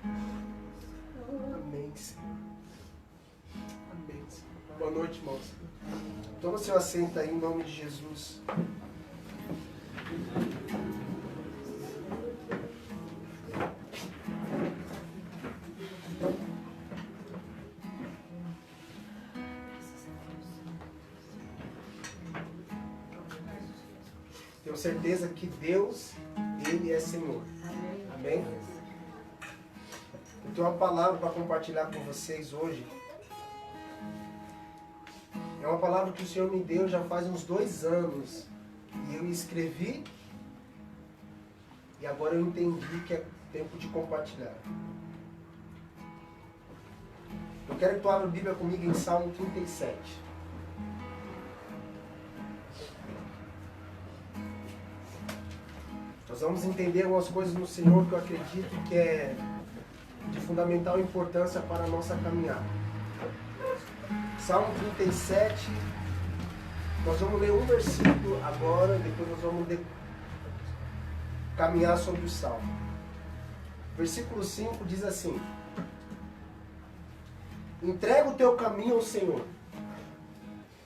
Amém, Senhor. Amém, Senhor. Boa noite, irmãos. Toma seu assento aí em nome de Jesus. Tenho certeza que Deus, Ele é Senhor. Amém? Eu tenho uma palavra para compartilhar com vocês hoje. É uma palavra que o Senhor me deu já faz uns 2 anos. E eu escrevi. E agora eu entendi que é tempo de compartilhar. Eu quero que tu abra a Bíblia comigo em Salmo 37. Nós vamos entender algumas coisas no Senhor que eu acredito que é de fundamental importância para a nossa caminhada. Salmo 37, nós vamos ler um versículo agora, depois nós vamos caminhar sobre o Salmo. Versículo 5 diz assim: entrega o teu caminho ao Senhor,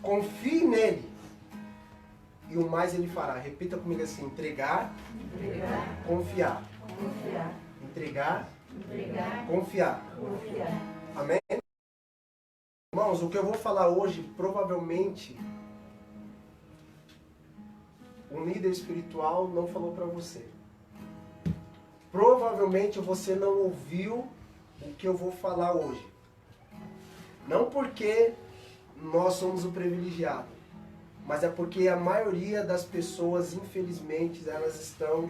confie nele, e o mais ele fará. Repita comigo assim: entregar, confiar. Entregar, confiar. Amém? Irmãos, o que eu vou falar hoje, provavelmente, um líder espiritual não falou para você. Provavelmente você não ouviu o que eu vou falar hoje. Não porque nós somos o privilegiado, mas é porque a maioria das pessoas, infelizmente, elas estão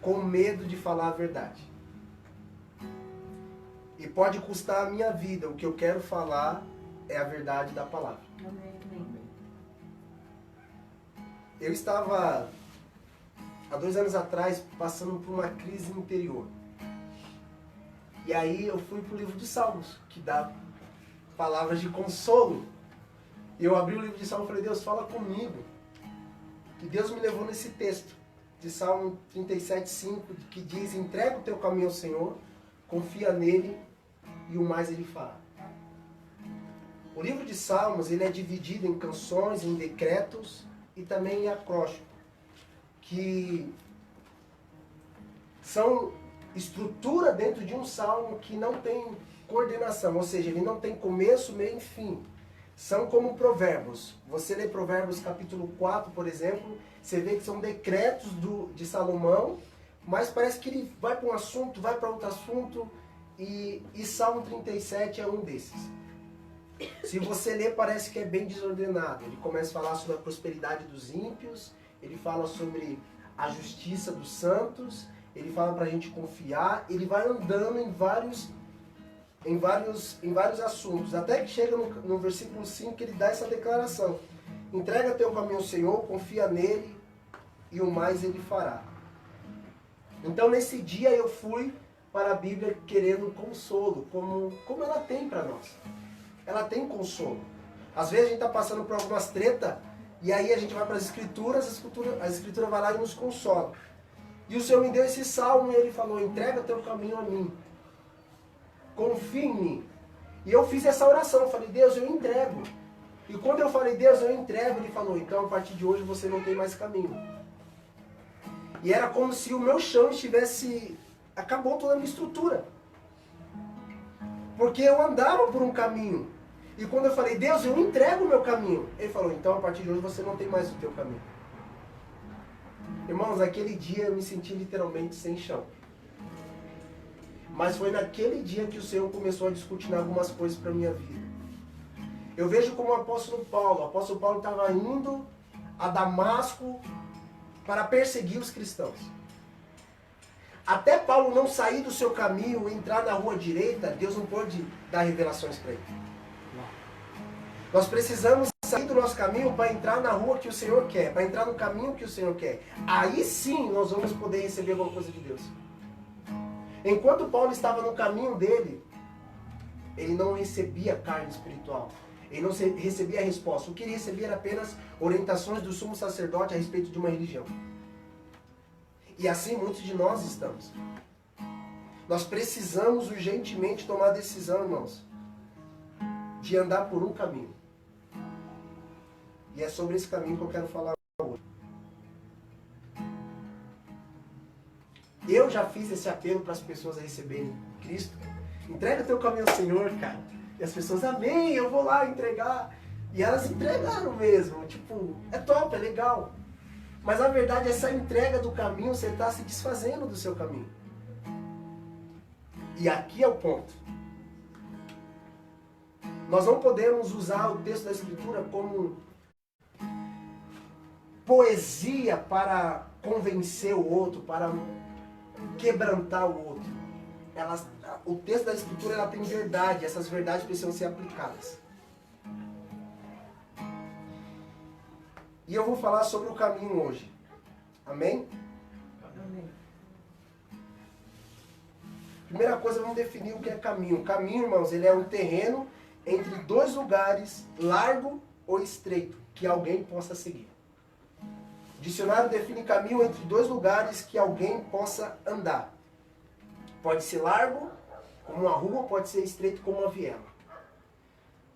com medo de falar a verdade. E pode custar a minha vida. O que eu quero falar é a verdade da palavra. Eu estava, há 2 anos atrás, passando por uma crise interior. E aí eu fui para o livro de Salmos, que dá palavras de consolo. E eu abri o livro de Salmos e falei: Deus, fala comigo. E Deus me levou nesse texto, de Salmo 37:5, que diz: entrega o teu caminho ao Senhor, confia nele, e o mais ele fará. O livro de Salmos, ele é dividido em canções, em decretos e também em acróstico, que são estrutura dentro de um salmo que não tem coordenação, ou seja, ele não tem começo, meio e fim. São como provérbios. Você lê Provérbios capítulo 4, por exemplo, você vê que são decretos de Salomão, mas parece que ele vai para um assunto, vai para outro assunto, e Salmo 37 é um desses. Se você ler, parece que é bem desordenado. Ele começa a falar sobre a prosperidade dos ímpios, ele fala sobre a justiça dos santos, ele fala para a gente confiar, ele vai andando em vários assuntos, até que chega no versículo 5 que ele dá essa declaração: entrega teu caminho ao Senhor, confia nele, e o mais ele fará. Então nesse dia eu fui para a Bíblia querendo consolo, como ela tem para nós. Ela tem consolo. Às vezes a gente está passando por algumas tretas, e aí a gente vai para as Escrituras, a Escritura vai lá e nos consola. E o Senhor me deu esse salmo e ele falou: entrega teu caminho a mim, confia em mim. E eu fiz essa oração, eu falei: Deus, eu entrego. E quando eu falei: Deus, eu entrego, ele falou: então a partir de hoje você não tem mais caminho. E era como se o meu chão estivesse... acabou toda a minha estrutura. Porque eu andava por um caminho. E quando eu falei: Deus, eu entrego o meu caminho, ele falou: então a partir de hoje você não tem mais o teu caminho. Irmãos, naquele dia eu me senti literalmente sem chão. Mas foi naquele dia que o Senhor começou a discutir algumas coisas para a minha vida. Eu vejo como o apóstolo Paulo estava indo a Damasco para perseguir os cristãos. Até Paulo não sair do seu caminho, entrar na rua direita, Deus não pode dar revelações para ele. Nós precisamos sair do nosso caminho para entrar na rua que o Senhor quer, para entrar no caminho que o Senhor quer. Aí sim nós vamos poder receber alguma coisa de Deus. Enquanto Paulo estava no caminho dele, ele não recebia carne espiritual. Ele não recebia a resposta. O que ele recebia era apenas orientações do sumo sacerdote a respeito de uma religião. E assim muitos de nós estamos. Nós precisamos urgentemente tomar a decisão, irmãos, de andar por um caminho. E é sobre esse caminho que eu quero falar hoje. Eu já fiz esse apelo para as pessoas a receberem Cristo. Entrega teu caminho ao Senhor, cara. E as pessoas, amém, eu vou lá entregar. E elas entregaram mesmo. Tipo, é top, é legal. Mas a verdade, essa entrega do caminho, você está se desfazendo do seu caminho. E aqui é o ponto. Nós não podemos usar o texto da Escritura como poesia para convencer o outro, para quebrantar o outro. O texto da Escritura ela tem verdade, essas verdades precisam ser aplicadas. E eu vou falar sobre o caminho hoje. Amém? Amém. Primeira coisa, vamos definir o que é caminho. O caminho, irmãos, ele é um terreno entre dois lugares, largo ou estreito, que alguém possa seguir. O dicionário define caminho entre dois lugares que alguém possa andar. Pode ser largo, como uma rua, pode ser estreito, como uma viela.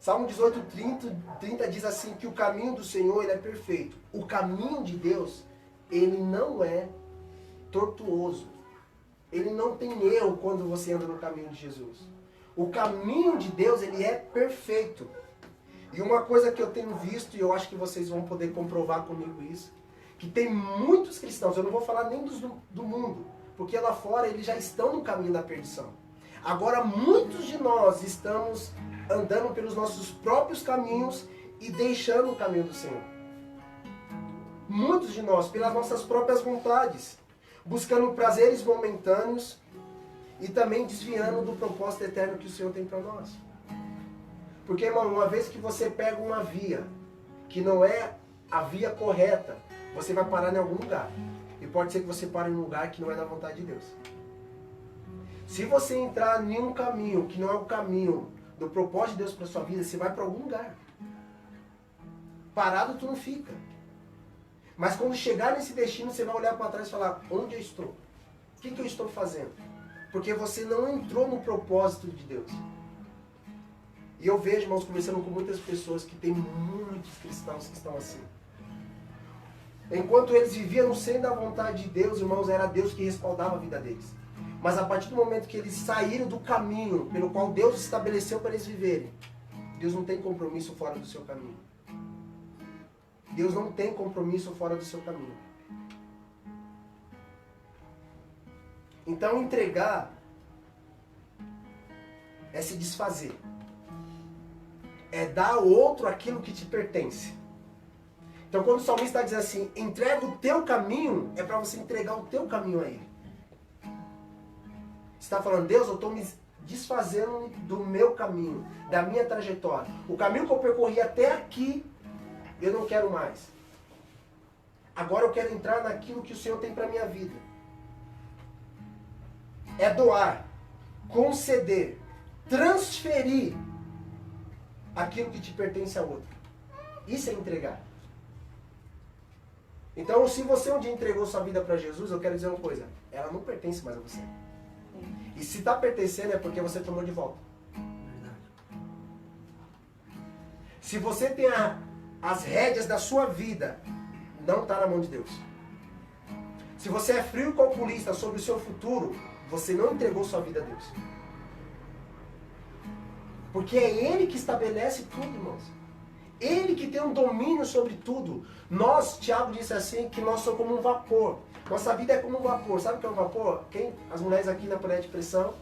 Salmo 18:30 diz assim, que o caminho do Senhor ele é perfeito. O caminho de Deus, ele não é tortuoso. Ele não tem erro quando você anda no caminho de Jesus. O caminho de Deus, ele é perfeito. E uma coisa que eu tenho visto, e eu acho que vocês vão poder comprovar comigo isso, que tem muitos cristãos, eu não vou falar nem do mundo, porque lá fora eles já estão no caminho da perdição. Agora, muitos de nós estamos andando pelos nossos próprios caminhos e deixando o caminho do Senhor. Muitos de nós, pelas nossas próprias vontades, buscando prazeres momentâneos e também desviando do propósito eterno que o Senhor tem para nós. Porque, irmão, uma vez que você pega uma via que não é a via correta, você vai parar em algum lugar. E pode ser que você pare em um lugar que não é da vontade de Deus. Se você entrar em um caminho que não é o caminho do propósito de Deus para sua vida, você vai para algum lugar. Parado tu não fica. Mas quando chegar nesse destino, você vai olhar para trás e falar, onde eu estou? O que eu estou fazendo? Porque você não entrou no propósito de Deus. E eu vejo, irmãos, conversando com muitas pessoas que tem muitos cristãos que estão assim. Enquanto eles viviam no centro da vontade de Deus, irmãos, era Deus que respaldava a vida deles. Mas a partir do momento que eles saíram do caminho pelo qual Deus estabeleceu para eles viverem, Deus não tem compromisso fora do seu caminho. Deus não tem compromisso fora do seu caminho. Então entregar é se desfazer. É dar ao outro aquilo que te pertence. Então quando o salmista diz assim, entrega o teu caminho, é para você entregar o teu caminho a ele. Você está falando, Deus, eu estou me desfazendo do meu caminho, da minha trajetória. O caminho que eu percorri até aqui, eu não quero mais. Agora eu quero entrar naquilo que o Senhor tem para a minha vida. É doar, conceder, transferir aquilo que te pertence a outro. Isso é entregar. Então, se você um dia entregou sua vida para Jesus, eu quero dizer uma coisa, ela não pertence mais a você. E se está pertencendo é porque você tomou de volta. Se você tem as rédeas da sua vida, não está na mão de Deus. Se você é frio e calculista sobre o seu futuro, você não entregou sua vida a Deus. Porque é Ele que estabelece tudo, irmãos. Ele que tem um domínio sobre tudo. Nós, Tiago disse assim, que nós somos como um vapor. Nossa vida é como um vapor. Sabe o que é um vapor? As mulheres aqui na panela de pressão,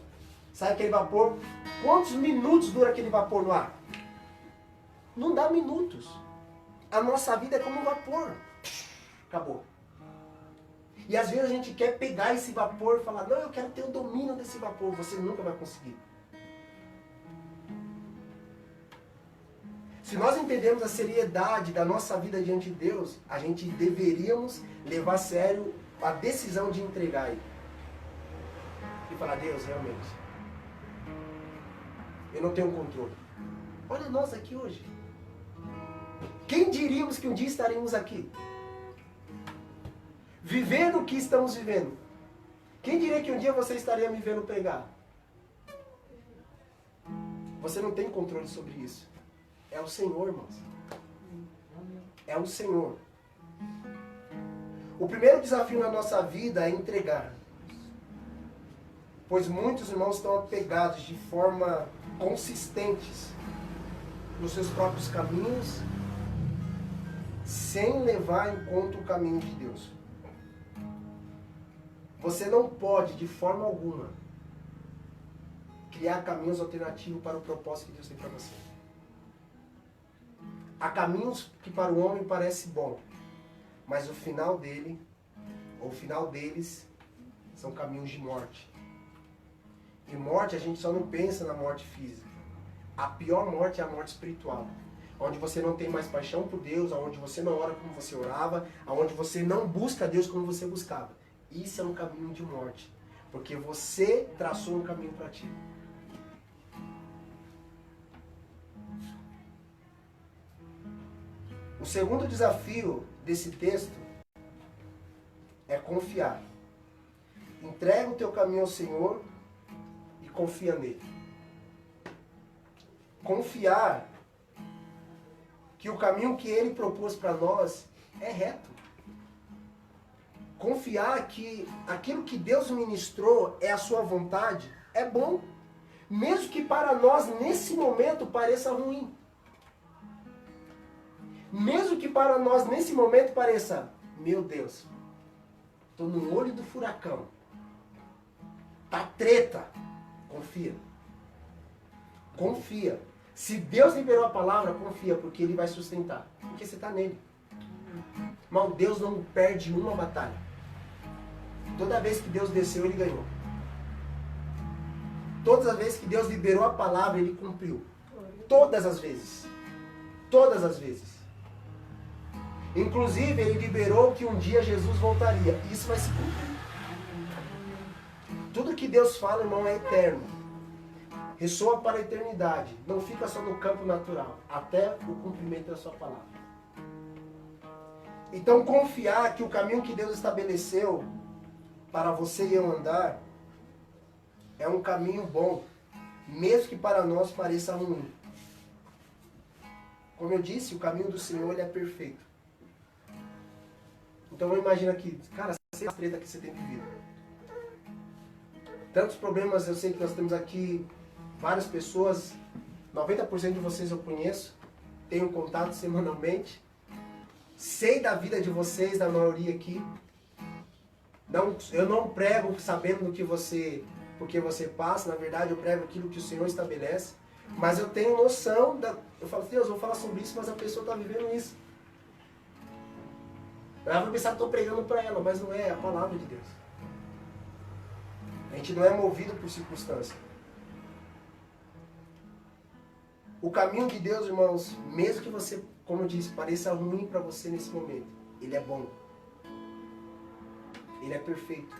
sabe aquele vapor? Quantos minutos dura aquele vapor no ar? Não dá minutos. A nossa vida é como um vapor. Acabou. E às vezes a gente quer pegar esse vapor e falar, não, eu quero ter o domínio desse vapor. Você nunca vai conseguir. Se nós entendemos a seriedade da nossa vida diante de Deus, a gente deveríamos levar a sério a decisão de entregar Ele. E falar, Deus, realmente, eu não tenho controle. Olha nós aqui hoje. Quem diríamos que um dia estaríamos aqui? Vivendo o que estamos vivendo. Quem diria que um dia você estaria me vendo pregar? Você não tem controle sobre isso. É o Senhor, irmãos. É o Senhor. O primeiro desafio na nossa vida é entregar. Pois muitos irmãos estão apegados de forma consistentes nos seus próprios caminhos, sem levar em conta o caminho de Deus. Você não pode, de forma alguma, criar caminhos alternativos para o propósito que Deus tem para você. Há caminhos que para o homem parece bom, mas o final dele, ou o final deles, são caminhos de morte. E morte, a gente só não pensa na morte física. A pior morte é a morte espiritual. Onde você não tem mais paixão por Deus, onde você não ora como você orava, onde você não busca Deus como você buscava. Isso é um caminho de morte. Porque você traçou um caminho para ti. O segundo desafio desse texto é confiar. Entrega o teu caminho ao Senhor e confia nele. Confiar que o caminho que ele propôs para nós é reto. Confiar que aquilo que Deus ministrou é a sua vontade, é bom. Mesmo que para nós nesse momento pareça ruim. Mesmo que para nós nesse momento pareça, meu Deus, estou no olho do furacão. Tá treta. Confia. Confia. Se Deus liberou a palavra, confia, porque Ele vai sustentar. Porque você está nele. Mas Deus não perde uma batalha. Toda vez que Deus desceu, Ele ganhou. Todas as vezes que Deus liberou a palavra, Ele cumpriu. Todas as vezes. Todas as vezes. Inclusive, Ele liberou que um dia Jesus voltaria. Isso vai se cumprir. Tudo que Deus fala, irmão, é eterno. Ressoa para a eternidade. Não fica só no campo natural. Até o cumprimento da sua palavra. Então, confiar que o caminho que Deus estabeleceu para você e eu andar é um caminho bom. Mesmo que para nós pareça ruim. Como eu disse, o caminho do Senhor ele é perfeito. Então, imagina aqui. Cara, sei a treta que você tem vivido. Tantos problemas eu sei que nós temos aqui. Várias pessoas, 90% de vocês eu conheço, tenho contato semanalmente, sei da vida de vocês, da maioria aqui. Eu não prego sabendo do que porque você passa, na verdade eu prego aquilo que o Senhor estabelece, mas eu tenho noção, eu falo, Deus, eu vou falar sobre isso, mas a pessoa está vivendo isso. Ela vai pensar que estou pregando para ela, mas não é a palavra de Deus. A gente não é movido por circunstância. O caminho de Deus, irmãos, mesmo que você, como eu disse, pareça ruim para você nesse momento, ele é bom. Ele é perfeito.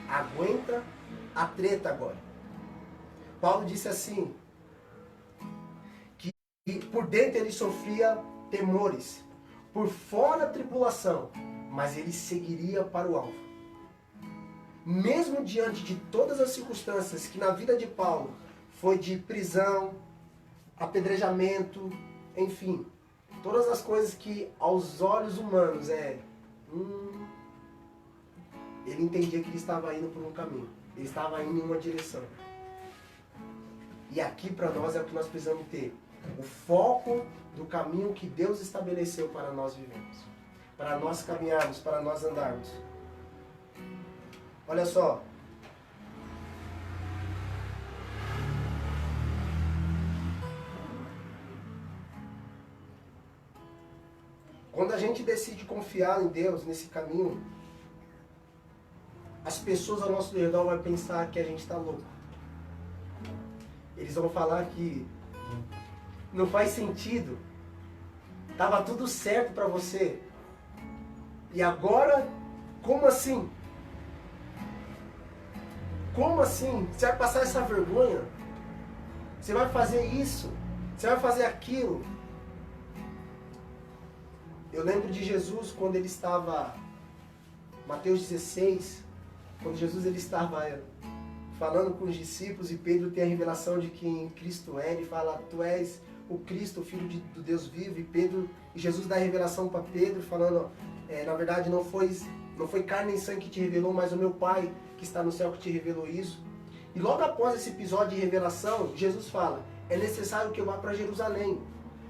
Aguenta a treta agora. Paulo disse assim, que por dentro ele sofria temores, por fora a tribulação, mas ele seguiria para o alvo. Mesmo diante de todas as circunstâncias que na vida de Paulo foi de prisão, apedrejamento, enfim. Todas as coisas que aos olhos humanos ele entendia que ele estava indo por um caminho. Ele estava indo em uma direção. E aqui para nós é o que nós precisamos ter. O foco do caminho que Deus estabeleceu para nós vivermos. Para nós caminharmos, para nós andarmos. Olha só. Quando a gente decide confiar em Deus nesse caminho, as pessoas ao nosso redor vão pensar que a gente está louco. Eles vão falar que não faz sentido. Tava tudo certo para você. E agora, como assim? Como assim? Você vai passar essa vergonha? Você vai fazer isso? Você vai fazer aquilo? Eu lembro de Jesus quando ele estava, Mateus 16, quando Jesus ele estava falando com os discípulos e Pedro tem a revelação de quem Cristo é, ele fala, tu és o Cristo, o Filho do Deus vivo, e Jesus dá a revelação para Pedro, falando, na verdade não foi carne nem sangue que te revelou, mas o meu Pai que está no céu que te revelou isso. E logo após esse episódio de revelação, Jesus fala, é necessário que eu vá para Jerusalém,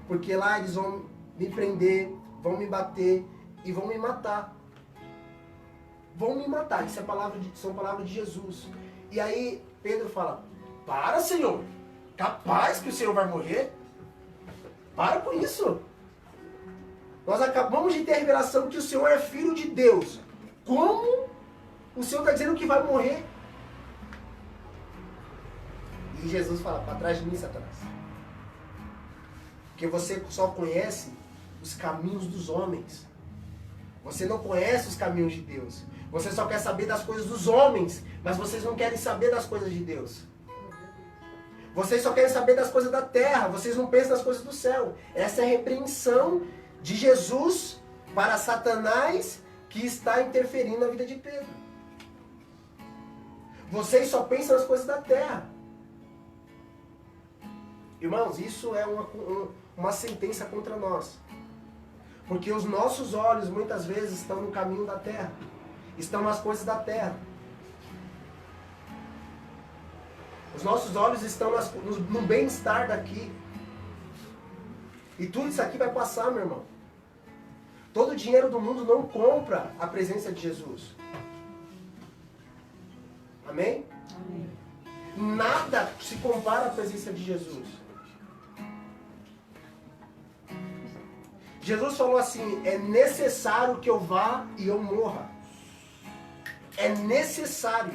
porque lá eles vão me prender, vão me bater e vão me matar. Vão me matar, isso são palavras de Jesus. E aí Pedro fala, para, Senhor, capaz que o Senhor vai morrer? Para com isso. Nós acabamos de ter a revelação que o Senhor é Filho de Deus. Como o Senhor está dizendo que vai morrer? E Jesus fala, para trás de mim, Satanás. Porque você só conhece os caminhos dos homens. Você não conhece os caminhos de Deus. Você só quer saber das coisas dos homens, mas vocês não querem saber das coisas de Deus. Vocês só querem saber das coisas da terra, vocês não pensam nas coisas do céu. Essa é a repreensão de Jesus para Satanás que está interferindo na vida de Pedro. Vocês só pensam nas coisas da terra. Irmãos, isso é uma sentença contra nós. Porque os nossos olhos muitas vezes estão no caminho da terra. Estão nas coisas da terra. Os nossos olhos estão no bem-estar daqui. E tudo isso aqui vai passar, meu irmão. Todo o dinheiro do mundo não compra a presença de Jesus. Amém? Amém. Nada se compara à presença de Jesus. Jesus falou assim, é necessário que eu vá e eu morra. É necessário.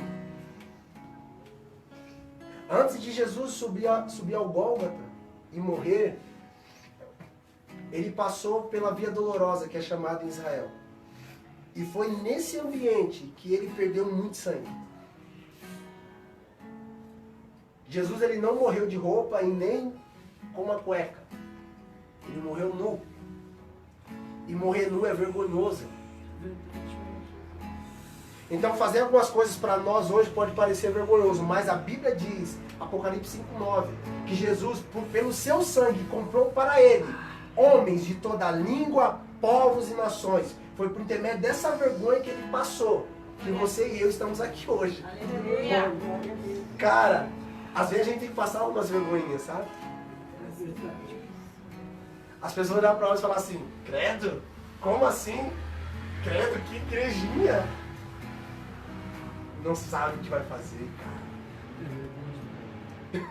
Antes de Jesus subir ao Gólgota e morrer, ele passou pela Via Dolorosa, que é chamada em Israel. E foi nesse ambiente que ele perdeu muito sangue. Jesus ele não morreu de roupa e nem com uma cueca. Ele morreu nu. E morrer nu é vergonhoso. Então fazer algumas coisas para nós hoje pode parecer vergonhoso, mas a Bíblia diz, Apocalipse 5:9, que Jesus, pelo seu sangue, comprou para ele homens de toda língua, povos e nações. Foi por intermédio dessa vergonha que ele passou, que você e eu estamos aqui hoje. Aleluia. Cara, às vezes a gente tem que passar algumas vergonhinhas, sabe? As pessoas olham para nós e falam assim, credo? Como assim? Credo, que igrejinha? Não sabe o que vai fazer, cara.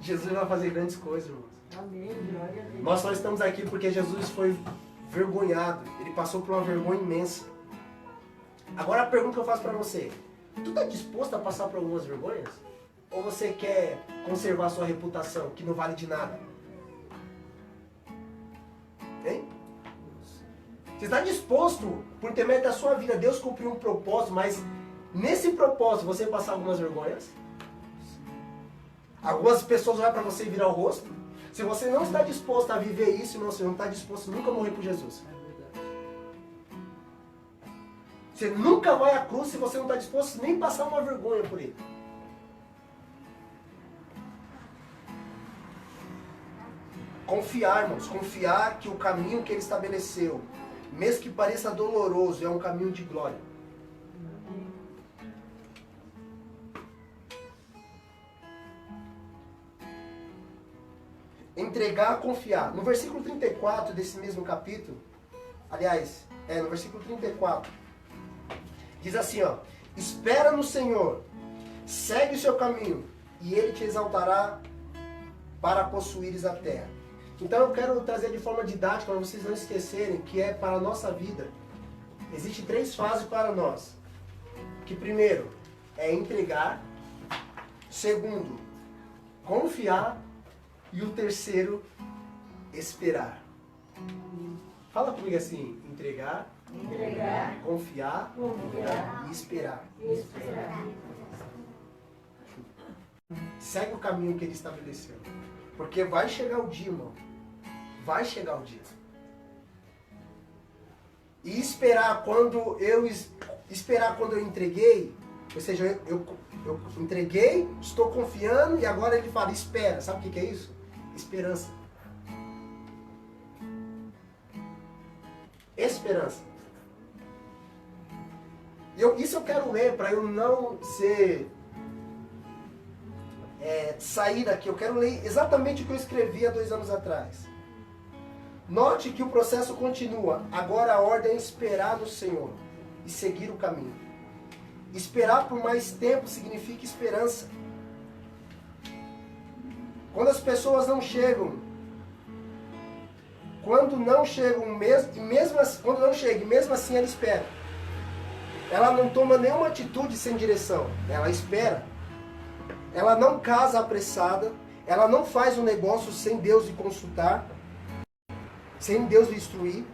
Jesus vai fazer grandes coisas, irmãos. Amém. Glória a Deus. Nós só estamos aqui porque Jesus foi vergonhado. Ele passou por uma vergonha imensa. Agora a pergunta que eu faço para você. Tu está disposto a passar por algumas vergonhas? Ou você quer conservar a sua reputação, que não vale de nada? Hein? Você está disposto, por intermédio da sua vida, Deus cumpriu um propósito, mas nesse propósito você passar algumas vergonhas? Algumas pessoas olham para você e virar o rosto? Se você não está disposto a viver isso, irmão, você não está disposto nunca a morrer por Jesus. Você nunca vai à cruz se você não está disposto nem passar uma vergonha por ele. Confiar, irmãos, confiar que o caminho que ele estabeleceu, mesmo que pareça doloroso, é um caminho de glória. Entregar, confiar. No versículo 34 desse mesmo capítulo, aliás, no versículo 34, diz assim, ó, espera no Senhor, segue o seu caminho, e ele te exaltará para possuires a terra. Então eu quero trazer de forma didática, para vocês não esquecerem, que é para a nossa vida. Existem 3 fases para nós. Que primeiro é entregar, segundo, confiar, e o terceiro, esperar. Fala comigo assim, entregar, confiar, e esperar. Segue o caminho que ele estabeleceu. Porque vai chegar o dia, irmão. Vai chegar o dia. E esperar quando Esperar quando eu entreguei, ou seja, eu entreguei, estou confiando e agora ele fala, espera. Sabe o que é isso? Esperança. Esperança. Isso eu quero ler para eu não sair daqui. Eu quero ler exatamente o que eu escrevi há 2 anos atrás. Note que o processo continua. Agora a ordem é esperar no Senhor e seguir o caminho. Esperar por mais tempo significa esperança. Quando as pessoas não chegam, quando não chegam, quando não chega, e mesmo assim ela espera. Ela não toma nenhuma atitude sem direção. Ela espera. Ela não casa apressada. Ela não faz um negócio sem Deus lhe consultar, sem Deus lhe instruir.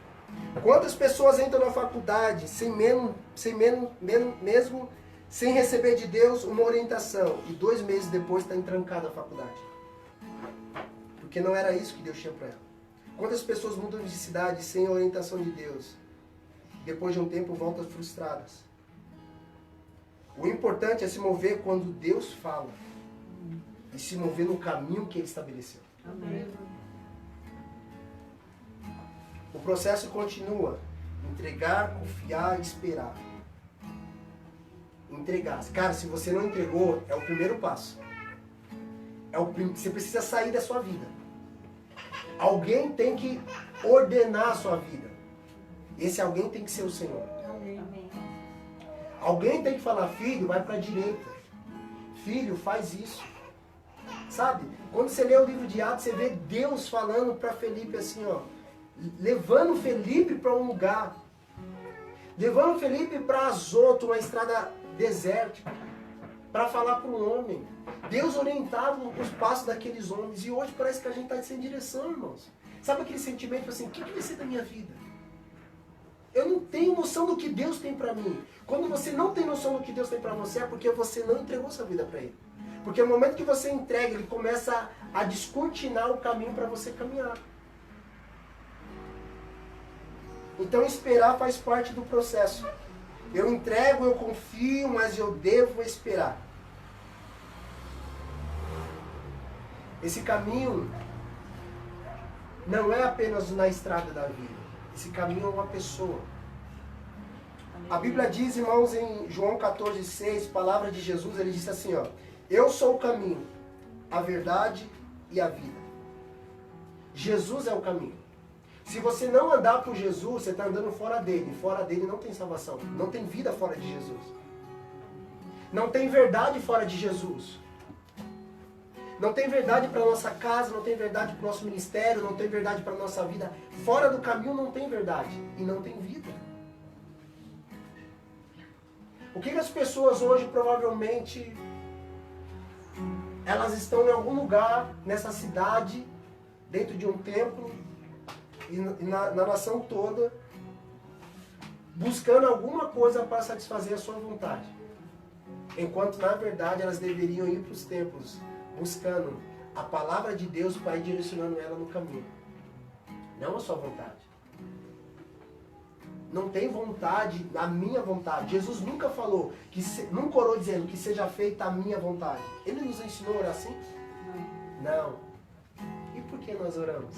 Quantas pessoas entram na faculdade mesmo sem receber de Deus uma orientação e 2 meses depois está entrancada a faculdade? Porque não era isso que Deus tinha para ela. Quantas pessoas mudam de cidade sem a orientação de Deus? Depois de um tempo voltam frustradas. O importante é se mover quando Deus fala e se mover no caminho que Ele estabeleceu. Amém. O processo continua. Entregar, confiar e esperar. Entregar. Cara, se você não entregou, é o primeiro passo. Você precisa sair da sua vida. Alguém tem que ordenar a sua vida. Esse alguém tem que ser o Senhor. Amém. Alguém tem que falar, filho, vai para a direita. Filho, faz isso. Sabe? Quando você lê o livro de Atos, você vê Deus falando para Felipe assim, ó. Levando Felipe para um lugar. Levando Felipe para Azoto, uma estrada desértica. Para falar para um homem. Deus orientava os passos daqueles homens. E hoje parece que a gente está sem direção, irmãos. Sabe aquele sentimento assim, o que vai ser da minha vida? Eu não tenho noção do que Deus tem para mim. Quando você não tem noção do que Deus tem para você, é porque você não entregou sua vida para Ele. Porque no momento que você entrega, Ele começa a descortinar o caminho para você caminhar. Então esperar faz parte do processo. Eu entrego, eu confio, mas eu devo esperar. Esse caminho não é apenas na estrada da vida. Esse caminho é uma pessoa. A Bíblia diz, irmãos, em João 14,6, palavra de Jesus, ele disse assim, ó. Eu sou o caminho, a verdade e a vida. Jesus é o caminho. Se você não andar por Jesus, você está andando fora dele. Fora dele não tem salvação. Não tem vida fora de Jesus. Não tem verdade fora de Jesus. Não tem verdade para a nossa casa, não tem verdade para o nosso ministério, não tem verdade para a nossa vida. Fora do caminho não tem verdade e não tem vida. O que as pessoas hoje provavelmente elas estão em algum lugar nessa cidade, dentro de um templo e na nação toda, buscando alguma coisa para satisfazer a sua vontade. Enquanto na verdade elas deveriam ir para os templos buscando a palavra de Deus para ir direcionando ela no caminho. Não a sua vontade. Não tem vontade, a minha vontade. Jesus nunca falou, nunca orou dizendo que seja feita a minha vontade. Ele nos ensinou a orar assim? Não. E por que nós oramos?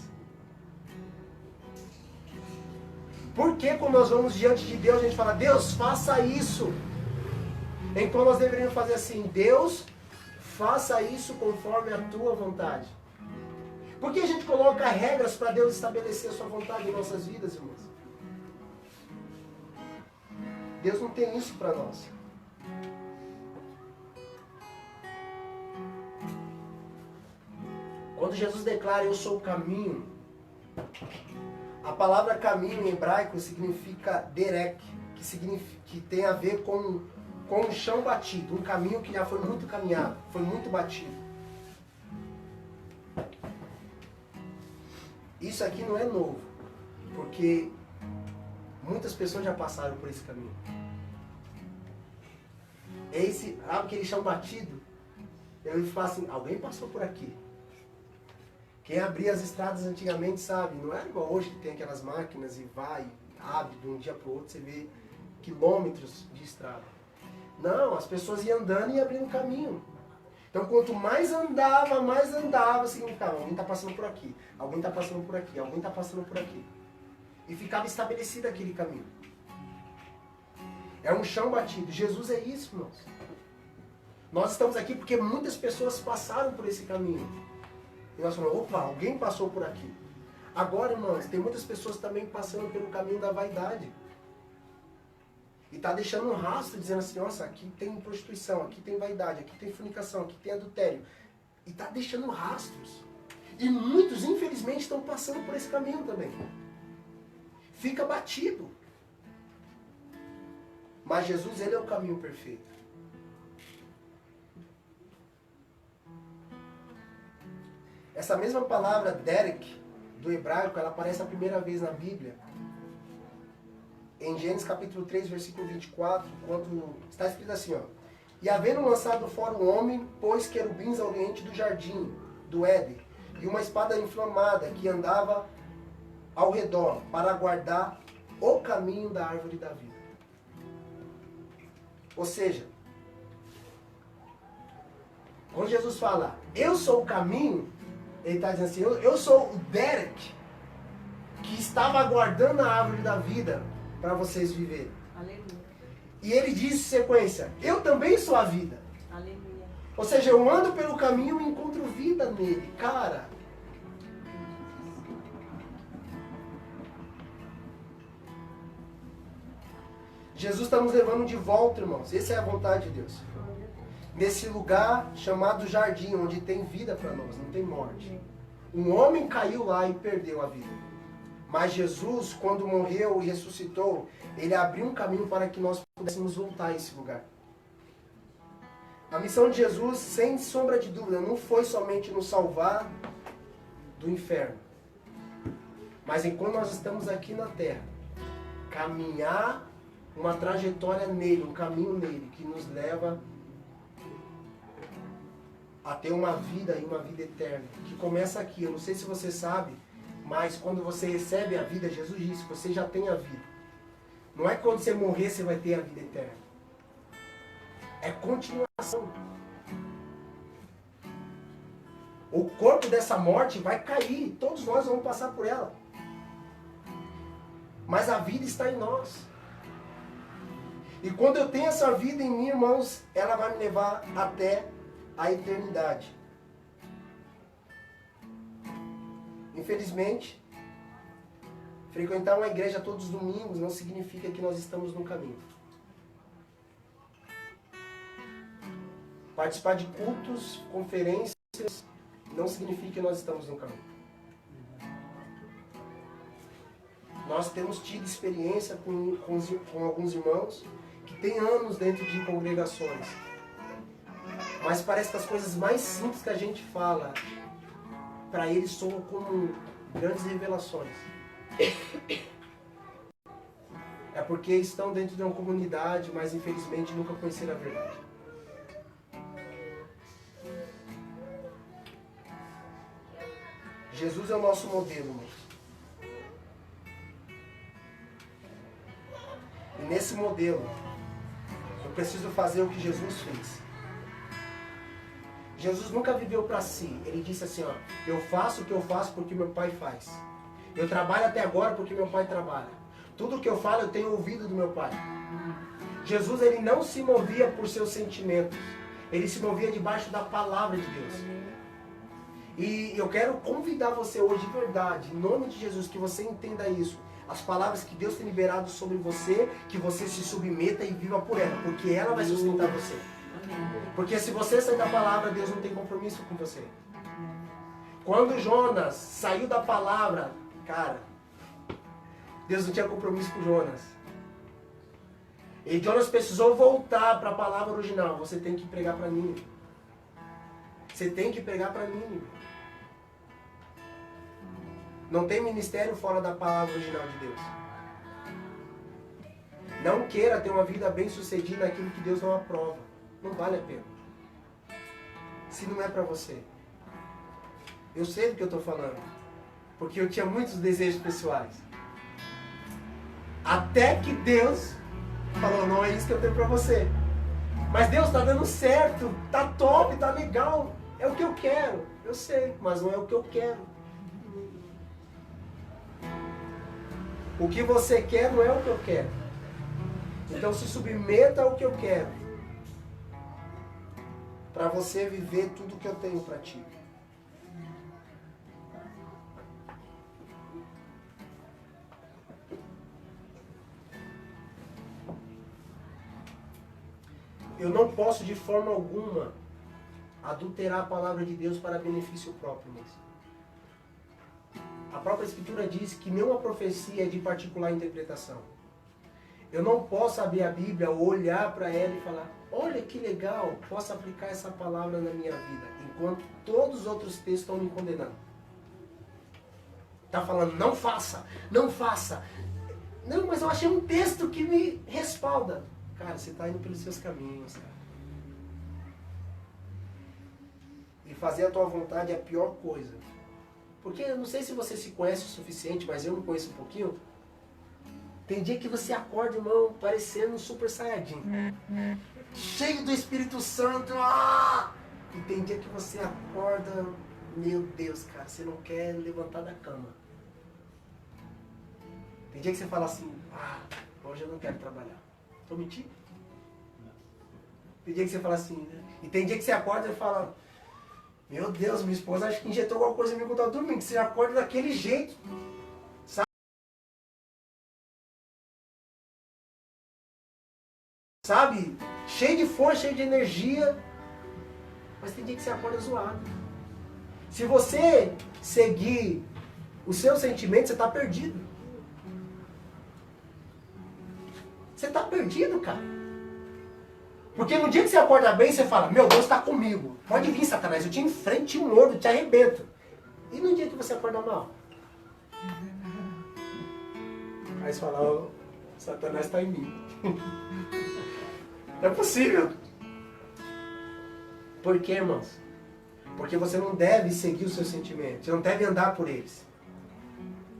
Por que quando nós vamos diante de Deus, a gente fala, Deus, faça isso? Então nós deveríamos fazer assim, Deus, faça isso conforme a tua vontade. Por que a gente coloca regras para Deus estabelecer a sua vontade em nossas vidas, irmãos? Deus não tem isso para nós. Quando Jesus declara, eu sou o caminho, a palavra caminho em hebraico significa derek, que tem a ver com um chão batido, um caminho que já foi muito caminhado, foi muito batido. Isso aqui não é novo, porque muitas pessoas já passaram por esse caminho. Aquele chão batido, eu falo assim, alguém passou por aqui. Quem abria as estradas antigamente sabe, não era igual hoje que tem aquelas máquinas e vai, abre de um dia para o outro, você vê quilômetros de estrada. Não, as pessoas iam andando e abrindo caminho. Então, quanto mais andava, significava, alguém está passando por aqui, alguém está passando por aqui, alguém está passando por aqui. E ficava estabelecido aquele caminho. É um chão batido. Jesus é isso, irmãos. Nós estamos aqui porque muitas pessoas passaram por esse caminho. E nós falamos, opa, alguém passou por aqui. Agora, irmãos, tem muitas pessoas também passando pelo caminho da vaidade. E está deixando um rastro, dizendo assim, nossa, aqui tem prostituição, aqui tem vaidade, aqui tem fornicação, aqui tem adultério. E está deixando rastros. E muitos, infelizmente, estão passando por esse caminho também. Fica batido. Mas Jesus, ele é o caminho perfeito. Essa mesma palavra, Derek, do hebraico, ela aparece a primeira vez na Bíblia. Em Gênesis capítulo 3, versículo 24, quando está escrito assim, ó. E havendo lançado fora o homem, pôs querubins ao oriente do jardim, do Éden, e uma espada inflamada que andava ao redor, para guardar o caminho da árvore da vida. Ou seja, quando Jesus fala, eu sou o caminho, ele está dizendo assim, eu sou o Derek, que estava aguardando a árvore da vida para vocês viverem. Aleluia. E ele diz em sequência, eu também sou a vida. Aleluia. Ou seja, eu ando pelo caminho e encontro vida nele. Cara, Jesus está nos levando de volta, irmãos. Essa é a vontade de Deus. Nesse lugar chamado jardim, onde tem vida para nós, não tem morte. Um homem caiu lá e perdeu a vida. Mas Jesus, quando morreu e ressuscitou, ele abriu um caminho para que nós pudéssemos voltar a esse lugar. A missão de Jesus, sem sombra de dúvida, não foi somente nos salvar do inferno. Mas enquanto nós estamos aqui na terra, caminhar uma trajetória nele, um caminho nele, que nos leva a ter uma vida e uma vida eterna, que começa aqui. Eu não sei se você sabe, mas quando você recebe a vida, Jesus disse, você já tem a vida. Não é que quando você morrer você vai ter a vida eterna. É continuação. O corpo dessa morte vai cair, todos nós vamos passar por ela. Mas a vida está em nós. E quando eu tenho essa vida em mim, irmãos, ela vai me levar até a eternidade. Infelizmente, frequentar uma igreja todos os domingos não significa que nós estamos no caminho. Participar de cultos, conferências, não significa que nós estamos no caminho. Nós temos tido experiência com alguns irmãos que têm anos dentro de congregações. Mas parece que as coisas mais simples que a gente fala, para eles soam como grandes revelações. É porque estão dentro de uma comunidade, mas infelizmente nunca conheceram a verdade. Jesus é o nosso modelo, irmãos. E nesse modelo, eu preciso fazer o que Jesus fez. Jesus nunca viveu para si. Ele disse assim, ó, eu faço o que eu faço porque meu pai faz. Eu trabalho até agora porque meu pai trabalha. Tudo que eu falo eu tenho ouvido do meu pai. Jesus, ele não se movia por seus sentimentos. Ele se movia debaixo da palavra de Deus. E eu quero convidar você hoje de verdade, em nome de Jesus, que você entenda isso. As palavras que Deus tem liberado sobre você, que você se submeta e viva por ela, porque ela vai sustentar você. Porque se você sair da palavra, Deus não tem compromisso com você. Quando Jonas saiu da palavra, cara, Deus não tinha compromisso com Jonas. E Jonas precisou voltar para a palavra original. Você tem que pregar para mim. Você tem que pregar para mim. Não tem ministério fora da palavra original de Deus. Não queira ter uma vida bem sucedida naquilo que Deus não aprova. Não vale a pena. Se não é para você. Eu sei do que eu estou falando. Porque eu tinha muitos desejos pessoais. Até que Deus Falou, não é isso que eu tenho pra você. Mas Deus, tá dando certo, tá top, tá legal. É o que eu quero. Eu sei, mas não é o que eu quero. O que você quer não é o que eu quero. Então se submeta ao que eu quero. Para você viver tudo que eu tenho para ti. Eu não posso de forma alguma adulterar a palavra de Deus para benefício próprio. A própria Escritura diz que nenhuma profecia é de particular interpretação. Eu não posso abrir a Bíblia, olhar para ela e falar, olha que legal, posso aplicar essa palavra na minha vida, enquanto todos os outros textos estão me condenando. Está falando, não faça, não faça. Não, mas eu achei um texto que me respalda. Cara, você está indo pelos seus caminhos, cara. E fazer a tua vontade é a pior coisa. Porque eu não sei se você se conhece o suficiente, mas eu me conheço um pouquinho. Tem dia que você acorda, irmão, parecendo um super saiyajin. Cheio do Espírito Santo. Ah! E tem dia que você acorda, meu Deus, cara, você não quer levantar da cama. Tem dia que você fala assim, hoje eu não quero trabalhar. Tô mentindo? Tem dia que você fala assim, né? E tem dia que você acorda e fala, meu Deus, minha esposa acho que injetou alguma coisa em mim quando eu tava dormindo. Você acorda daquele jeito. Sabe? Cheio de força, cheio de energia. Mas tem dia que você acorda zoado. Se você seguir os seus sentimentos, você está perdido. Você está perdido, cara. Porque no dia que você acorda bem, você fala, meu Deus está comigo. Pode vir, Satanás, eu te enfrento, te mordo, te arrebento. E no dia que você acorda mal? Aí você fala, oh, Satanás está em mim. Não é possível. Por quê, irmãos? Porque você não deve seguir os seus sentimentos. Você não deve andar por eles.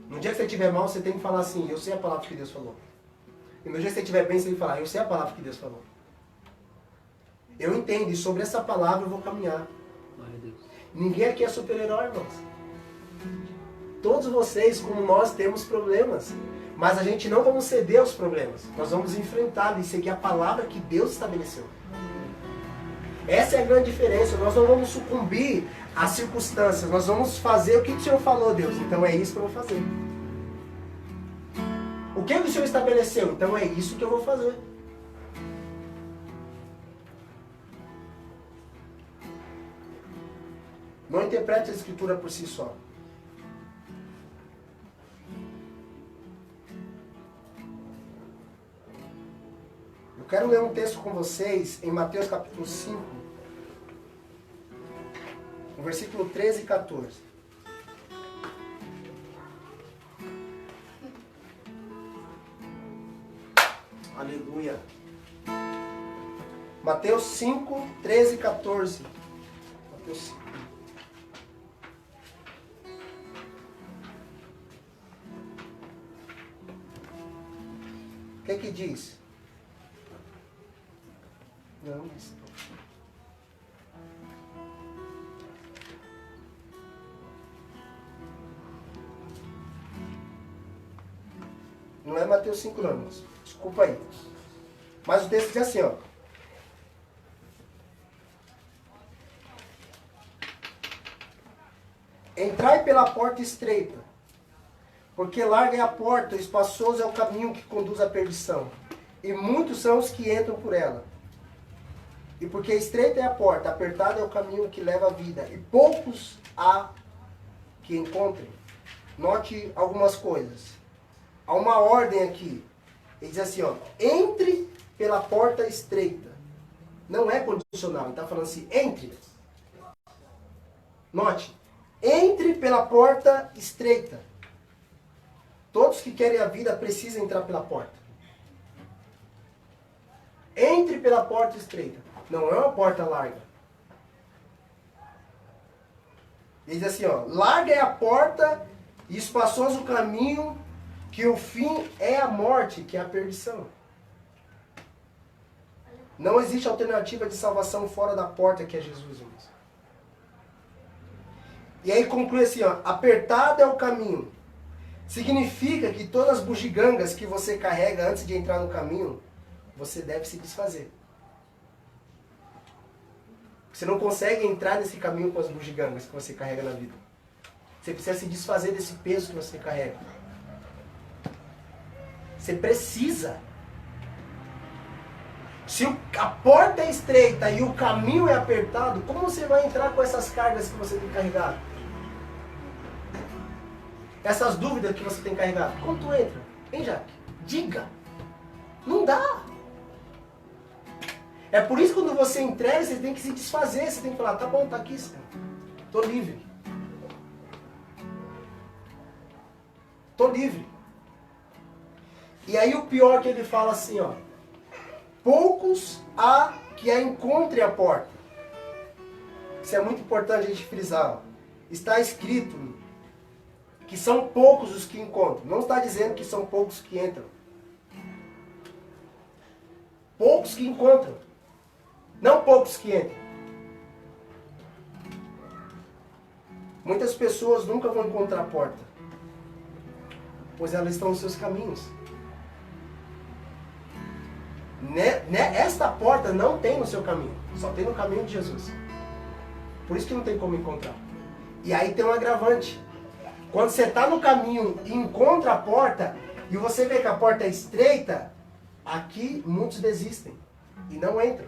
No dia que você estiver mal, você tem que falar assim, eu sei a palavra que Deus falou. E no dia que você estiver bem, você tem que falar, eu sei a palavra que Deus falou. Eu entendo, e sobre essa palavra eu vou caminhar. Ninguém aqui é super-herói, irmãos. Todos vocês, como nós, temos problemas. Mas a gente não vamos ceder aos problemas. Nós vamos enfrentá-los e seguir a palavra que Deus estabeleceu. Essa é a grande diferença. Nós não vamos sucumbir às circunstâncias. Nós vamos fazer o que o Senhor falou, Deus. Então é isso que eu vou fazer. O que o Senhor estabeleceu? Então é isso que eu vou fazer. Não interprete a Escritura por si só. Eu quero ler um texto com vocês em Mateus capítulo 5, no versículo 13 e 14. Aleluia. Mateus 5, 13 e 14. Mateus 5. O que diz? Não, isso não é Mateus 5 não, irmãos. Desculpa aí. Mas o texto diz assim, ó. Entrai pela porta estreita, porque larga é a porta, espaçoso é o caminho que conduz à perdição, e muitos são os que entram por ela. E porque estreita é a porta, apertado é o caminho que leva à vida, e poucos há que encontrem. Note algumas coisas. Há uma ordem aqui. Ele diz assim, ó, entre pela porta estreita. Não é condicional, ele está falando assim, entre. Note, entre pela porta estreita. Todos que querem a vida precisam entrar pela porta. Entre pela porta estreita. Não é uma porta larga. Ele diz assim, ó, larga é a porta e espaçoso o caminho, que o fim é a morte, que é a perdição. Não existe alternativa de salvação fora da porta que é Jesus, irmãos. E aí conclui assim, ó, apertado é o caminho. Significa que todas as bugigangas que você carrega antes de entrar no caminho, você deve se desfazer. Você não consegue entrar nesse caminho com as bugigangas que você carrega na vida. Você precisa se desfazer desse peso que você carrega. Você precisa. Se a porta é estreita e o caminho é apertado, como você vai entrar com essas cargas que você tem carregado? Essas dúvidas que você tem carregado. Como tu entra? Hein, Jaque? Diga. Não dá. É por isso que quando você entrega, você tem que se desfazer. Você tem que falar, tá bom, tá aqui, Senhor. Tô livre. Tô livre. E aí o pior que ele fala assim, ó. Poucos há que a encontre a porta. Isso é muito importante a gente frisar. Ó. Está escrito que são poucos os que encontram. Não está dizendo que são poucos que entram. Poucos que encontram. Não poucos que entram. Muitas pessoas nunca vão encontrar a porta, pois elas estão nos seus caminhos. Esta porta não tem no seu caminho, só tem no caminho de Jesus. Por isso que não tem como encontrar. E aí tem um agravante. Quando você está no caminho e encontra a porta, e você vê que a porta é estreita, aqui muitos desistem e não entram.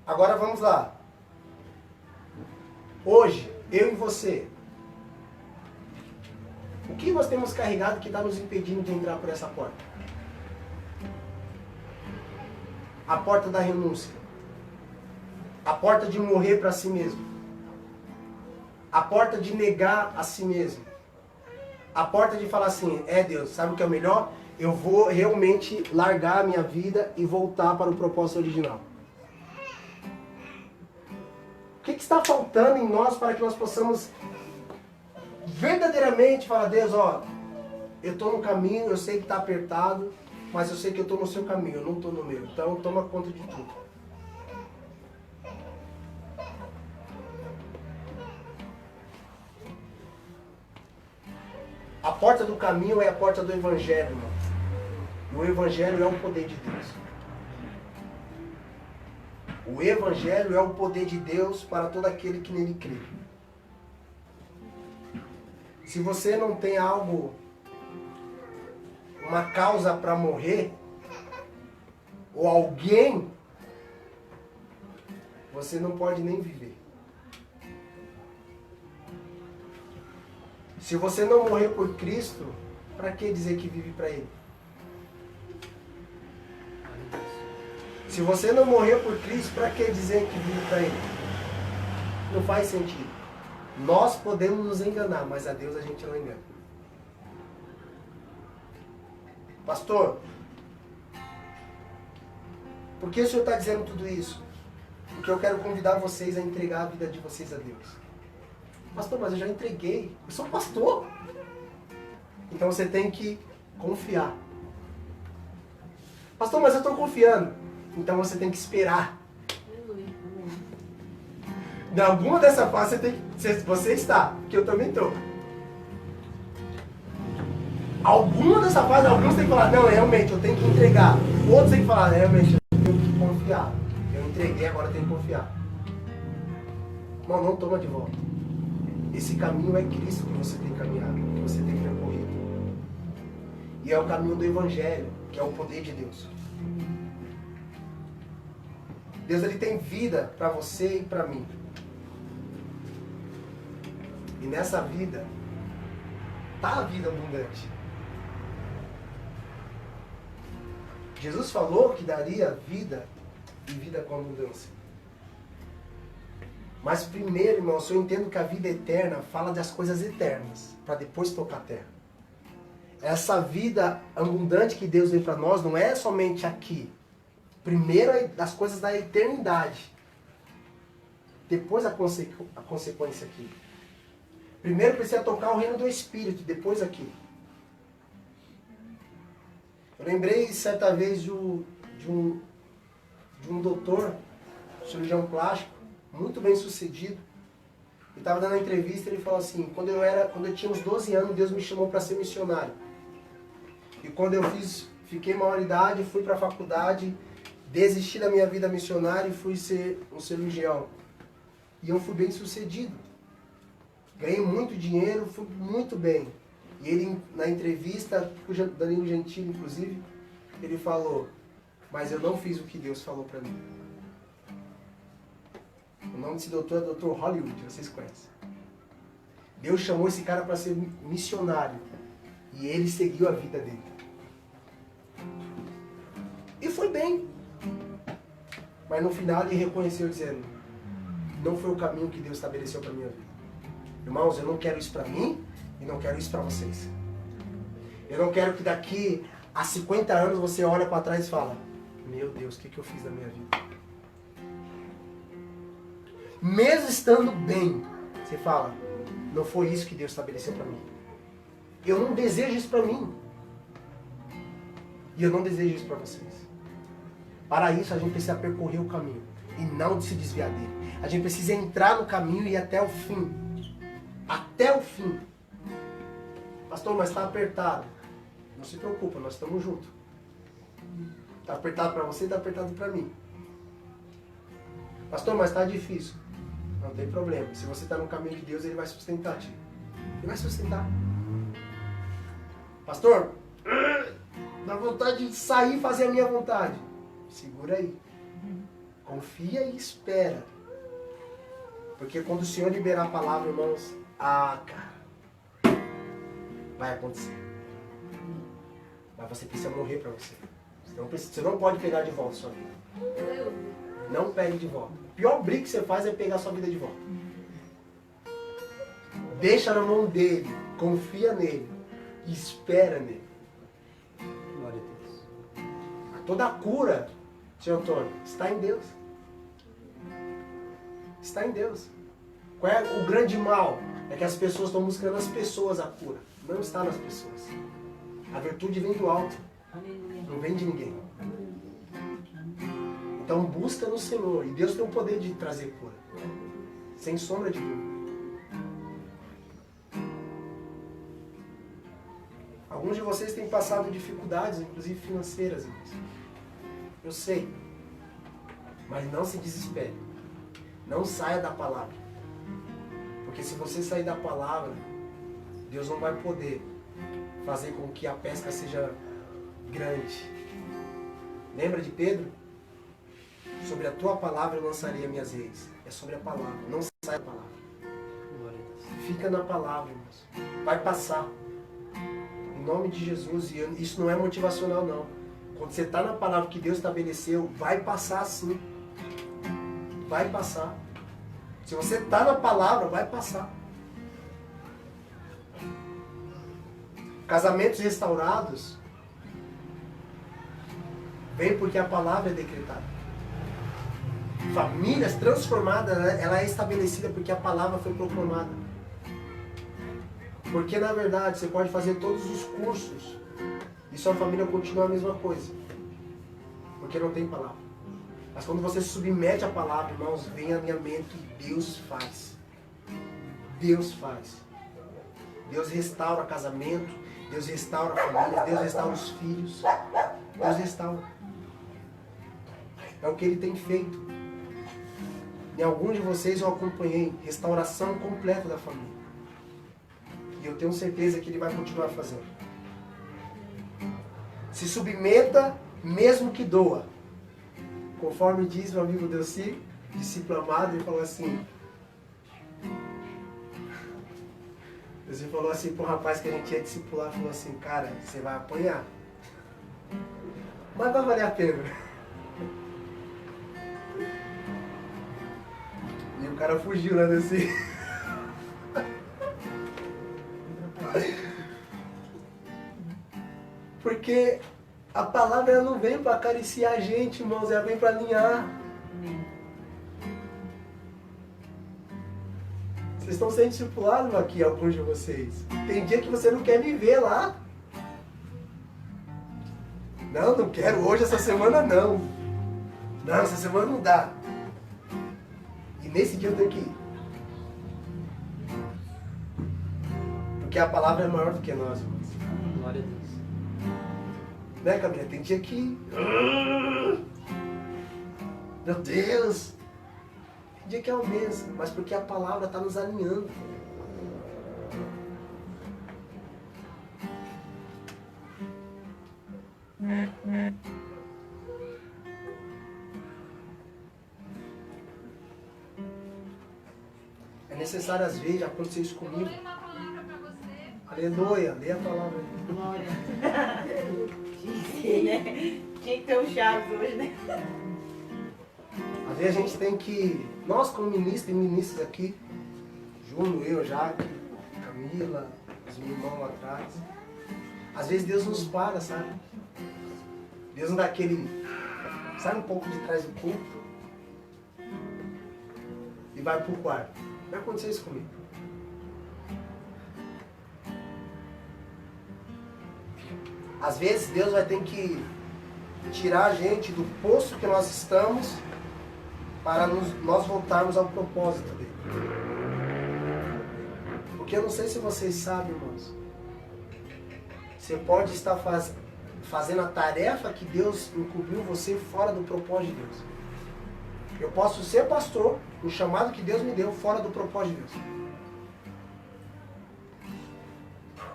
Agora vamos lá. Hoje, eu e você, o que nós temos carregado que está nos impedindo de entrar por essa porta? A porta da renúncia. A porta de morrer para si mesmo. A porta de negar a si mesmo. A porta de falar assim, Deus, sabe o que é o melhor? Eu vou realmente largar a minha vida e voltar para o propósito original. O que está faltando em nós para que nós possamos verdadeiramente falar, Deus, ó, eu estou no caminho, eu sei que está apertado, mas eu sei que eu estou no seu caminho, eu não estou no meu. Então toma conta de tudo. A porta do caminho é a porta do Evangelho, irmão. E o Evangelho é o poder de Deus. O Evangelho é o poder de Deus para todo aquele que nele crê. Se você não tem algo, uma causa para morrer, ou alguém, você não pode nem viver. Se você não morrer por Cristo, para que dizer que vive para Ele? Se você não morrer por Cristo, para que dizer que vive para Ele? Não faz sentido. Nós podemos nos enganar, mas a Deus a gente não engana. Pastor, por que o senhor está dizendo tudo isso? Porque eu quero convidar vocês a entregar a vida de vocês a Deus. Pastor, mas eu já entreguei. Eu sou pastor. Então você tem que confiar. Pastor, mas eu estou confiando. Então você tem que esperar. Em alguma dessa fase você está, que eu também estou. Alguma dessa fase, alguns têm que falar, não, realmente, eu tenho que entregar. Outros têm que falar, realmente, eu tenho que confiar. Eu entreguei, agora eu tenho que confiar. Irmão, não toma de volta. Esse caminho é Cristo que você tem caminhado, que você tem percorrido. E é o caminho do Evangelho, que é o poder de Deus. Deus, ele tem vida para você e para mim. E nessa vida, está a vida abundante. Jesus falou que daria vida e vida com abundância. Mas primeiro, irmãos, eu entendo que a vida eterna fala das coisas eternas, para depois tocar a terra. Essa vida abundante que Deus deu para nós não é somente aqui. Primeiro é das coisas da eternidade. Depois a consequência aqui. Primeiro precisa tocar o reino do Espírito, depois aqui. Eu lembrei certa vez de um doutor, cirurgião plástico, muito bem sucedido. Ele estava dando uma entrevista e ele falou assim, quando eu tinha uns 12 anos, Deus me chamou para ser missionário. E quando eu fiquei maioridade, fui para a faculdade, desisti da minha vida missionária e fui ser um cirurgião. E eu fui bem sucedido. Ganhei muito dinheiro, fui muito bem. E ele, na entrevista, com o Danilo Gentili, inclusive, ele falou, mas eu não fiz o que Deus falou para mim. O nome desse doutor é Dr. Hollywood, vocês conhecem. Deus chamou esse cara para ser missionário. E ele seguiu a vida dele. E foi bem. Mas no final ele reconheceu dizendo, não foi o caminho que Deus estabeleceu para minha vida. Irmãos, eu não quero isso para mim e não quero isso para vocês. Eu não quero que daqui a 50 anos você olhe para trás e fala, meu Deus, o que eu fiz da minha vida? Mesmo estando bem, você fala, não foi isso que Deus estabeleceu para mim. Eu não desejo isso para mim. E eu não desejo isso para vocês. Para isso a gente precisa percorrer o caminho e não se desviar dele. A gente precisa entrar no caminho e ir até o fim. Até o fim. Pastor, mas está apertado. Não se preocupa, nós estamos juntos. Está apertado para você, está apertado para mim. Pastor, mas está difícil. Não tem problema. Se você está no caminho de Deus, Ele vai sustentar te. Ele vai sustentar. Pastor, dá vontade de sair e fazer a minha vontade. Segura aí. Confia e espera. Porque quando o Senhor liberar a palavra, irmãos, cara, vai acontecer. Mas você precisa morrer para você. Você não pode pegar de volta a sua vida. Não pegue de volta. O pior briga que você faz é pegar a sua vida de volta. Deixa na mão dele. Confia nele. E espera nele. Glória a Deus. Toda a cura, Senhor Antônio, está em Deus. Está em Deus. Qual é o grande mal? É que as pessoas estão buscando nas pessoas a cura. Não está nas pessoas. A virtude vem do alto. Não vem de ninguém. Então busca no Senhor. E Deus tem o poder de trazer cura. Sem sombra de dúvida. Alguns de vocês têm passado dificuldades, inclusive financeiras, irmãos. Eu sei. Mas não se desespere. Não saia da palavra. Porque se você sair da palavra, Deus não vai poder fazer com que a pesca seja grande. Lembra de Pedro? Sobre a tua palavra eu lançarei as minhas redes. É sobre a palavra. Não saia da palavra. Glória a Deus. Fica na palavra, irmãos. Vai passar. Em nome de Jesus. E isso não é motivacional, não. Quando você está na palavra que Deus estabeleceu, vai passar sim. Vai passar. Se você está na palavra, vai passar. Casamentos restaurados vem porque a palavra é decretada. Famílias transformadas, ela é estabelecida porque a palavra foi proclamada. Porque na verdade você pode fazer todos os cursos e sua família continua a mesma coisa. Porque não tem palavra. Mas quando você se submete à palavra, irmãos, vem alinhamento e Deus faz. Deus faz. Deus restaura casamento, Deus restaura a família, Deus restaura os filhos. Deus restaura. É o que Ele tem feito. Em alguns de vocês eu acompanhei restauração completa da família. E eu tenho certeza que Ele vai continuar fazendo. Se submeta, mesmo que doa. Conforme diz meu amigo Delci, discípulo amado, ele falou assim. Delci falou assim para um rapaz que a gente ia discipular, falou assim, cara, você vai apanhar. Mas vai valer a pena. E o cara fugiu, né, Delci? Porque a palavra ela não vem para acariciar a gente, irmãos, ela vem para alinhar. Vocês estão sendo discipulados aqui, alguns de vocês. Tem dia que você não quer me ver lá. Não quero hoje, essa semana não. Não, essa semana não dá. E nesse dia eu tenho que ir. Porque a palavra é maior do que nós, irmãos. Glória a Deus. Né, Camila? Tem dia que... Meu Deus! Tem dia que é o mesmo, mas porque a palavra está nos alinhando. É necessário às vezes acontecer isso comigo. Aleluia, lê a palavra aí. Glória. Tinha que ter um Chaves hoje, né? Às vezes a gente tem que, nós como ministros e ministros aqui, Júnior, eu, Jaque, Camila, os meus irmãos lá atrás, às vezes Deus nos para, sabe? Deus não dá aquele, sai um pouco de trás do culto e vai pro quarto. Vai acontecer isso comigo. Às vezes Deus vai ter que tirar a gente do poço que nós estamos para nós voltarmos ao propósito dele. Porque eu não sei se vocês sabem, irmãos. Você pode estar fazendo a tarefa que Deus incumbiu você fora do propósito de Deus. Eu posso ser pastor, o chamado que Deus me deu fora do propósito de Deus.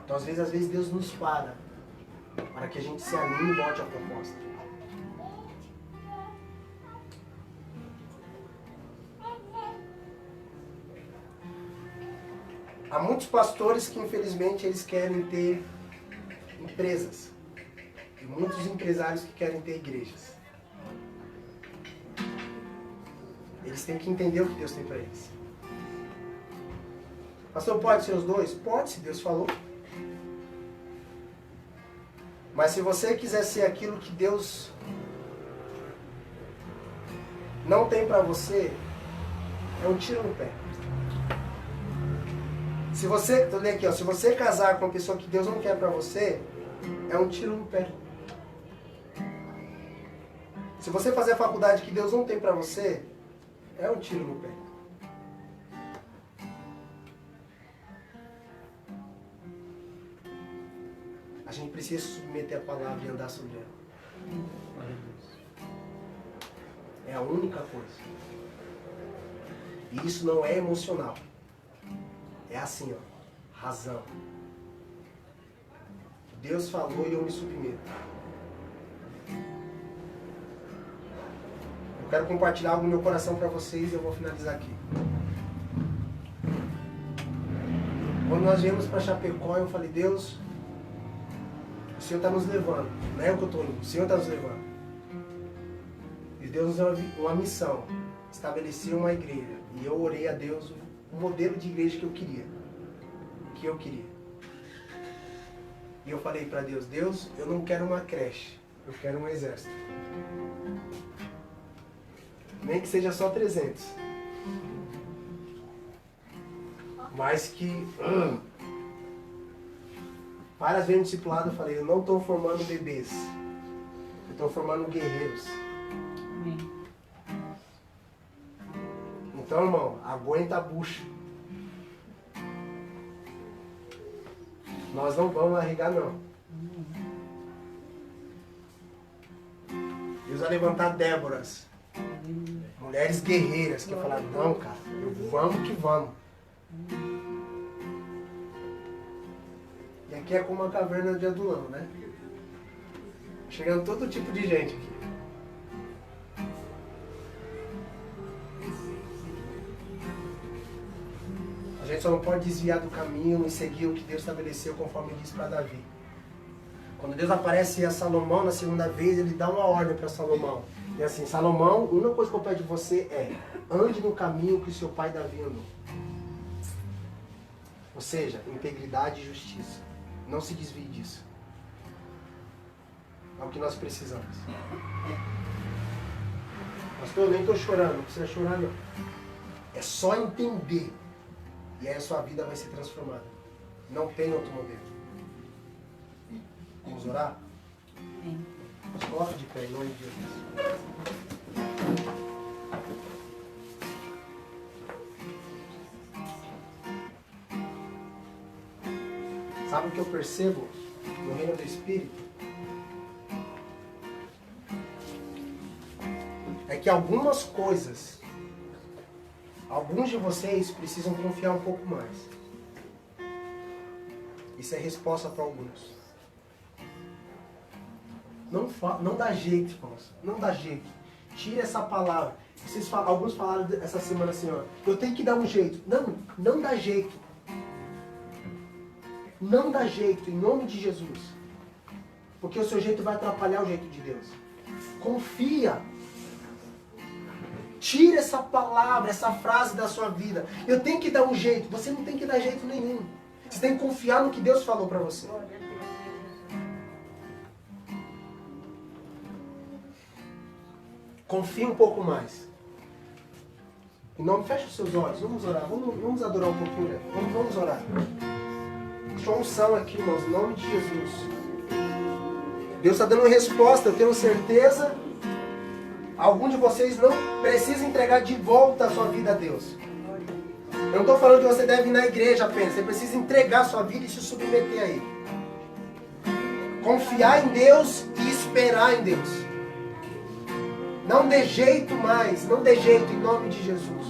Então às vezes Deus nos para que a gente se alinhe e volte à proposta. Há muitos pastores que infelizmente eles querem ter empresas. E muitos empresários que querem ter igrejas. Eles têm que entender o que Deus tem para eles. Pastor, pode ser os dois? Pode, se Deus falou. Mas se você quiser ser aquilo que Deus não tem para você, é um tiro no pé. Se você, tô lendo aqui, ó, se você casar com uma pessoa que Deus não quer para você, é um tiro no pé. Se você fazer a faculdade que Deus não tem para você, é um tiro no pé. A gente precisa submeter a palavra e andar sobre ela. Glória a Deus. É a única coisa. E isso não é emocional. É assim, ó. Razão. Deus falou e eu me submeto. Eu quero compartilhar algo no meu coração para vocês e eu vou finalizar aqui. Quando nós viemos para Chapecó, eu falei, Deus, o Senhor está nos levando. Não é eu que eu estou indo, o Senhor está nos levando. E Deus nos deu uma missão. Estabelecer uma igreja. E eu orei a Deus o modelo de igreja que eu queria. E eu falei para Deus, Deus, eu não quero uma creche. Eu quero um exército. Nem que seja só 300. Mas que... Várias vezes no discipulado eu falei, eu não estou formando bebês. Eu estou formando guerreiros. Amém. Então, irmão, aguenta a bucha. Nós não vamos arregar, não. Deus vai levantar Déboras. Mulheres guerreiras que falaram, não, cara, vamos que vamos. E aqui é como uma caverna de Adulão, né? Chegando todo tipo de gente aqui. A gente só não pode desviar do caminho e seguir o que Deus estabeleceu conforme disse para Davi. Quando Deus aparece a Salomão na segunda vez, ele dá uma ordem para Salomão. E assim, Salomão, a única coisa que eu peço de você é, ande no caminho que o seu pai Davi andou. Ou seja, integridade e justiça. Não se desvie disso. É o que nós precisamos. Pastor, eu nem estou chorando, não precisa chorar não. É só entender E aí a sua vida vai ser transformada. Não tem outro modelo. Vamos orar? Amém. Nos coloca de pé, em nome de Jesus. Sabe o que eu percebo no reino do Espírito? É que algumas coisas, alguns de vocês precisam confiar um pouco mais. Isso é resposta para alguns. Não dá jeito, irmãos. Não dá jeito. Tira essa palavra. Alguns falaram essa semana assim, ó. Eu tenho que dar um jeito. Não dá jeito. Não dá jeito, em nome de Jesus. Porque o seu jeito vai atrapalhar o jeito de Deus. Confia. Tira essa palavra, essa frase da sua vida. Eu tenho que dar um jeito. Você não tem que dar jeito nenhum. Você tem que confiar no que Deus falou para você. Confie um pouco mais. Em nome, fecha os seus olhos. Vamos orar. Vamos adorar um pouquinho. Né? Vamos orar. Só unção aqui, irmãos. Em nome de Jesus. Deus está dando resposta. Eu tenho certeza. Algum de vocês não precisa entregar de volta a sua vida a Deus. Eu não estou falando que você deve ir na igreja apenas. Você precisa entregar a sua vida e se submeter a Ele. Confiar em Deus e esperar em Deus. Não dê jeito mais. Não dê jeito em nome de Jesus.